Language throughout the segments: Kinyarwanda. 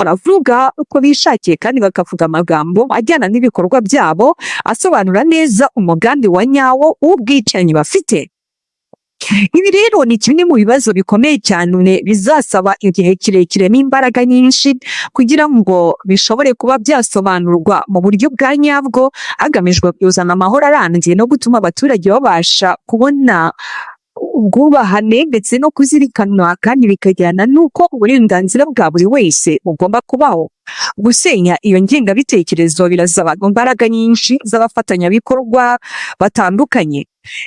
baravuga uko bishakiye kandi bakavuga amagambo ajyana n'ibikorwa byabo asobanura neza umugambi wa nyawo w'ubwicanyi bafite. Ibi rero ni kimwe mu bibazo bikomeye cyane bizasaba igihe kirekire n'imbaraga nyinshi kugira ngo bishobore kuba byasobanurwa mu buryo bwa nyabwo hagamijwe kuzana amahoro arambye no gutuma abaturage babasha kubona ubwubahane ndetse no kuzirikanwa kandi bikajyana n'uko uburenganzira bwa buri wese bugomba kubaho. Gusenya iyo ngengabitekerezo birasaba imbaraga nyinshi z'abafatanyabikorwa batandukanye.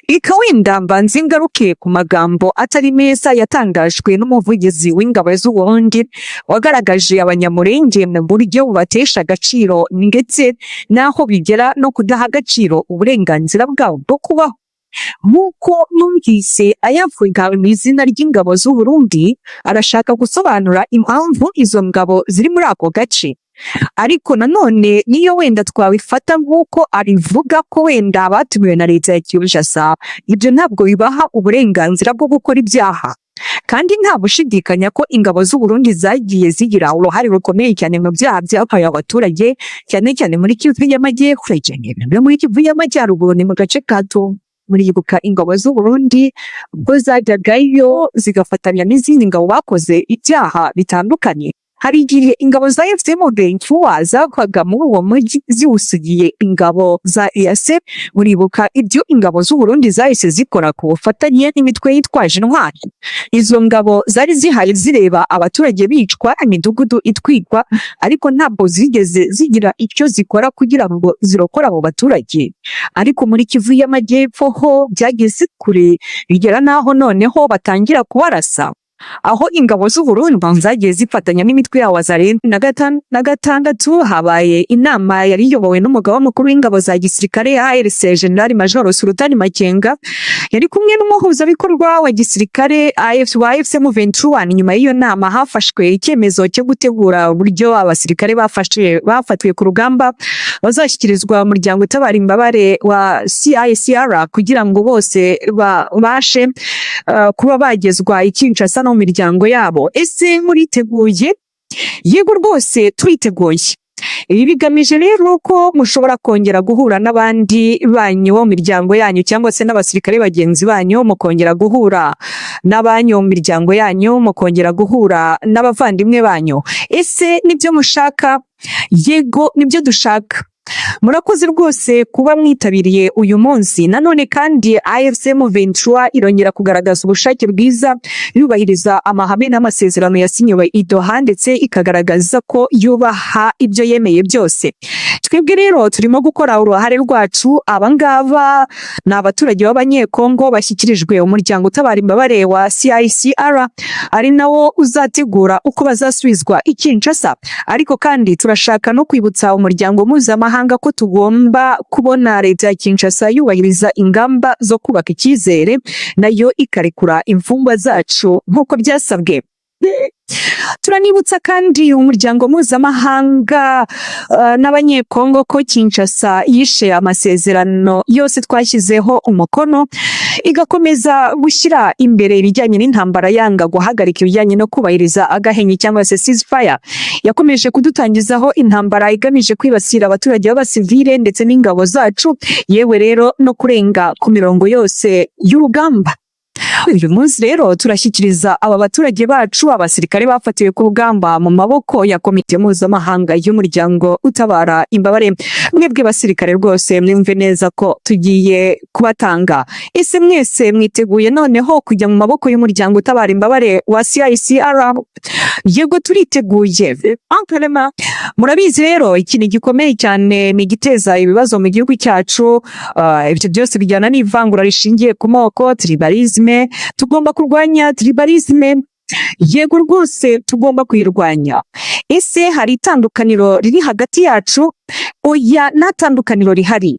Reka wenda mbanze ingaruke ku magambo atari meza yatangajwe n'umuvugizi w'ingabo z'u Burundi wagaragaje abanyamurenge mu buryo bubatesha agaciro ndetse n'aho bigera no kudaha agaciro uburenganzira bwabo bwo kubaho. Nk'uko numvise ayavuga mu izina ry'ingabo z'u Burundi, arashaka gusobanura impamvu izo ngabo ziri muri ako gace. Ariko nanone niyo wenda twabifata nk'uko arivuga ko wenda batumiwe na leta ya Kinshasa, ibyo ntabwo bibaha uburenganzira bwo gukora ibyaha. Kandi nta bushidikanya ko ingabo z'u Burundi zagiye zigira uruhare rukomeye cyane mu byaha byabaye abaturage, cyane cyane muri Kivu y'Amajyepfo, muri Kivu y'Amajyaruguru ni mu gace kato. Muribuka ingabo z'u Burundi ubwo zajyagayo zigafatanya n'izindi ngabo bakoze ibyaha bitandukanye. Hari igihe ingabo za M23 zakwaga muri uwo mujyi ziwusigiye ingabo za EAC. Muribuka ibyo ingabo z'u Burundi zahise zikora ku bufatanye n'imitwe yitwaje intwari. Izo ngabo zari zihari zireba abaturage bicwa, imidugudu itwikwa, ariko ntabwo zigeze zigira icyo zikora kugira ngo zirokore abo baturage. Ariko muri Kivu y'Amajyepfo ho byageze kure bigera naho noneho batangira kubarasa, aho ingabo z'u Burundi zagiye zifatanya n'imitwe ya Wazalendo. Na gatandatu habaye inama yari iyobowe n'umugaba mukuru w'ingabo za gisirikare ARC General Major Sultani Makenga, yari kumwe n'umuhuzabikorwa wa gisirikare wa M23. Nyuma y'iyo nama hafashwe icyemezo cyo gutegura uburyo abasirikare bafatiwe ku rugamba bazashyikirizwa umuryango utabara imbabare wa CICR kugira ngo bose babashe kuba bagezwa i Kinshasa no mu miryango yabo. Ese muriteguye? Yego rwose turiteguye. Ibi bigamije rero ko mushobora kongera guhura n'abandi banyu mu miryango yanyu, cyangwa se n'abasirikare bagenzi banyu mukongera guhura n'abanyu mu miryango yanyu, mukongera guhura n'abavandimwe banyu. Ese nibyo mushaka? Yego nibyo dushaka. Murakoze rwose kuba mwitabiriye uyu munsi. Nanone kandi AFC M23 irongera kugaragaza ubushake bwiza yubahiriza amahame n'amasezerano yasinyiwe i Doha, ndetse ikagaragaza ko yubaha ibyo yemeye byose. Twebwe rero turimo gukora uruhare rwacu. Abangaba ni abaturage b'Abanyekongo bashyikirijwe umuryango utabara imbabare wa CICR, ari nawo uzategura uko bazasubizwa i Kinshasa. Ariko kandi turashaka no kwibutsa umuryango mpuzamahanga ko tugomba kubona leta ya Kinshasa yubahiriza ingamba zo kubaka icyizere, nayo ikarekura imfungwa zacu nk'uko byasabwe. Turanibutsa kandi umuryango mpuzamahanga n'Abanyekongo ko Kinshasa yishe amasezerano yose twashyizeho umukono, igakomeza gushyira imbere ibijyanye n'intambara, yanga guhagarika ibijyanye no kubahiriza agahenyi cyangwa se ceasefire. Yakomeje kudutangizaho intambara igamije kwibasira abaturage b'abasivile ndetse n'ingabo zacu, yewe rero no kurenga ku mirongo yose y'urugamba. Uyu munsi rero turashyikiriza aba baturage bacu abasirikare bafatiwe ku rugamba mu maboko ya komite mpuzamahanga y'umuryango utabara imbabare. Mwebwe basirikare rwose mwumve neza ko tugiye kubatanga. Ese mwese mwiteguye noneho kujya mu maboko y'umuryango utabara imbabare wa CICR? Yego turiteguye. Murabizi rero ikintu gikomeye cyane ni igiteza ibibazo mu gihugu cyacu. Ibyo byose bijyana n'ivangura rishingiye ku moko, tribalisme. Tugomba kurwanya tribalisme. Yego rwose tugomba kuyirwanya. Ese hari itandukaniro riri hagati yacu? Oya, nta tandukaniro rihari.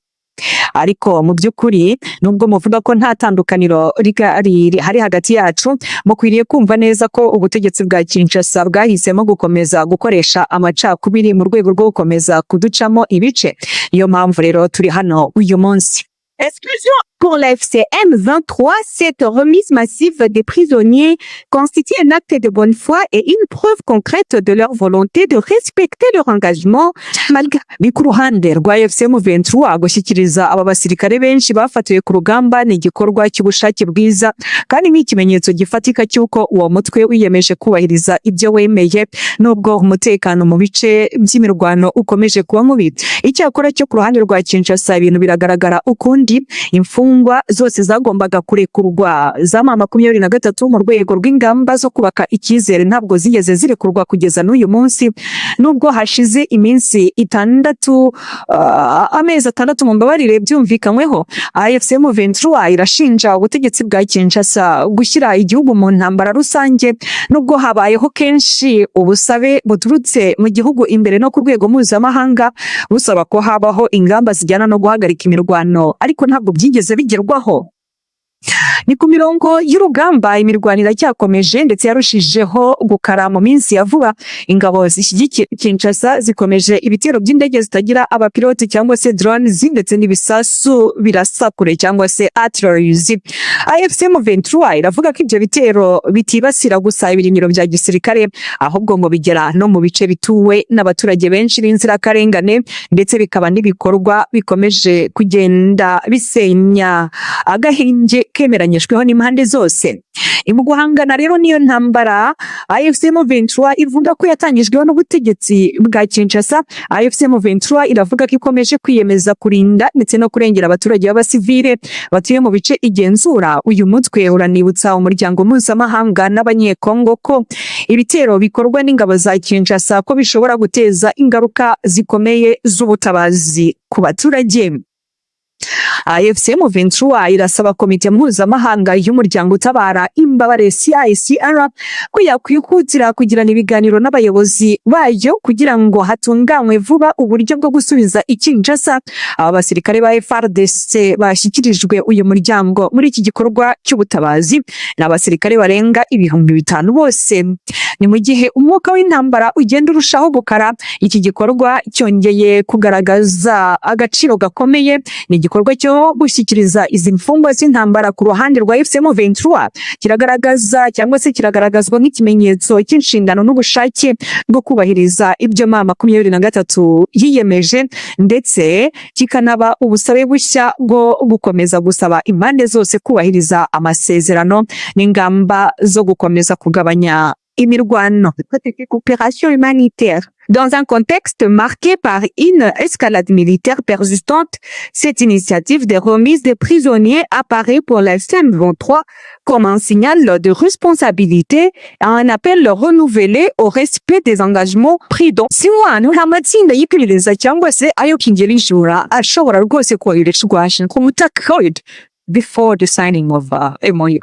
Ariko mu by'ukuri nubwo muvuga ko nta tandukaniro hari hagati yacu, mukwiriye kumva neza ko ubutegetsi bwa Kinshasa bwahisemo gukomeza gukoresha amacakubiri mu rwego rwo gukomeza kuducamo ibice. Niyo mpamvu rero turi hano uyu munsi. Exclusion Pour l'AFC M23, cette remise massive des prisonniers constitue un acte de bonne foi et une preuve concrète de leur volonté de respecter leur engagement. Ni ku ruhande rwa FCM 23 gushyikiriza aba basirikare benshi bafatiwe ku rugamba ni igikorwa cy'ubushake bwiza kandi ni ikimenyetso gifatika cy'uko uwo mutwe wiyemeje kubahiriza ibyo wemeye nubwo umutekano mu bice by'imirwano ukomeje kuba mubi. Icyakora cyo ku ruhande rwa Kinshasa ibintu biragaragara ukundi. Imfungwa zose zagombaga kurekurwa za M23 mu rwego rw'ingamba zo kubaka icyizere ntabwo zigeze zirekurwa kugeza n'uyu munsi, nubwo hashize iminsi amezi atandatu mu mbabarire byumvikanyweho. AFCM 23 irashinja ubutegetsi bwa Kinshasa gushyira igihugu mu ntambara rusange, nubwo habayeho kenshi ubusabe buturutse mu gihugu imbere no ku rwego mpuzamahanga busaba ko habaho ingamba zijyana no guhagarika imirwano, ariko ntabwo byigeze bigerwaho. Ni ku mirongo y'urugamba imirwano iracyakomeje ndetse yarushijeho gukara mu minsi ya vuba. Ingabo zishyigikiye Kinshasa zikomeje ibitero by'indege zitagira abapilote cyangwa se drones ndetse n'ibisasu birasa kure cyangwa se artilleries. AFCM 23 iravuga ko ibyo bitero bitibasira gusa ibirindiro bya gisirikare, ahubwo ngo bigera no mu bice bituwe n'abaturage benshi b'inzirakarengane ndetse bikaba n'ibikorwa bikomeje kugenda bisenya agahinge kemeranyijweho n'impande zose. Mu guhangana rero niyo ntambara AFCM 23 ivuga ko yatangijweho n'ubutegetsi bwa Kinshasa. AFCM 23 iravuga ko ikomeje kwiyemeza kurinda ndetse no kurengera abaturage b'abasivile batuye mu bice igenzura. Uyu mutwe uranibutsa umuryango mpuzamahanga n'abanyekongo ko ibitero bikorwa n'ingabo za Kinshasa ko bishobora guteza ingaruka zikomeye z'ubutabazi ku baturage. AFCM 23 irasaba komite mpuzamahanga y'umuryango utabara imbabare CICR ko yakwihutira kugirana ibiganiro n'abayobozi bayo kugira ngo hatunganywe vuba uburyo bwo gusubiza Kinshasa. Aba basirikare ba Fardc bashyikirijwe uyu muryango muri iki gikorwa cy'ubutabazi n'abasirikare barenga 5,000 bose. Ni mu gihe umwuka w'intambara ugenda urushaho gukara, iki gikorwa cyongeye kugaragaza agaciro gakomeye. Ni igikorwa cyo gushyikiriza izi mfungwa z'intambara ku ruhande rwa FCM 23 kiragaragazwa nk'ikimenyetso cy'inshingano n'ubushake bwo kubahiriza ibyo M23 yiyemeje, ndetse kikanaba ubusabe bushya bwo gukomeza gusaba impande zose kubahiriza amasezerano n'ingamba zo gukomeza kugabanya imirwano. Coopération humanitaire. Dans un contexte marqué par une escalade militaire persistante, cette initiative de remise des prisonniers apparaît pour la M23 comme un signal de responsabilité et un appel renouvelé au respect des engagements pris. Donc, si abantu amatsinda y'iperereza cyangwa se ayo kingerishura ashobora rwose koherezwa ku butaka before the signing of MOU.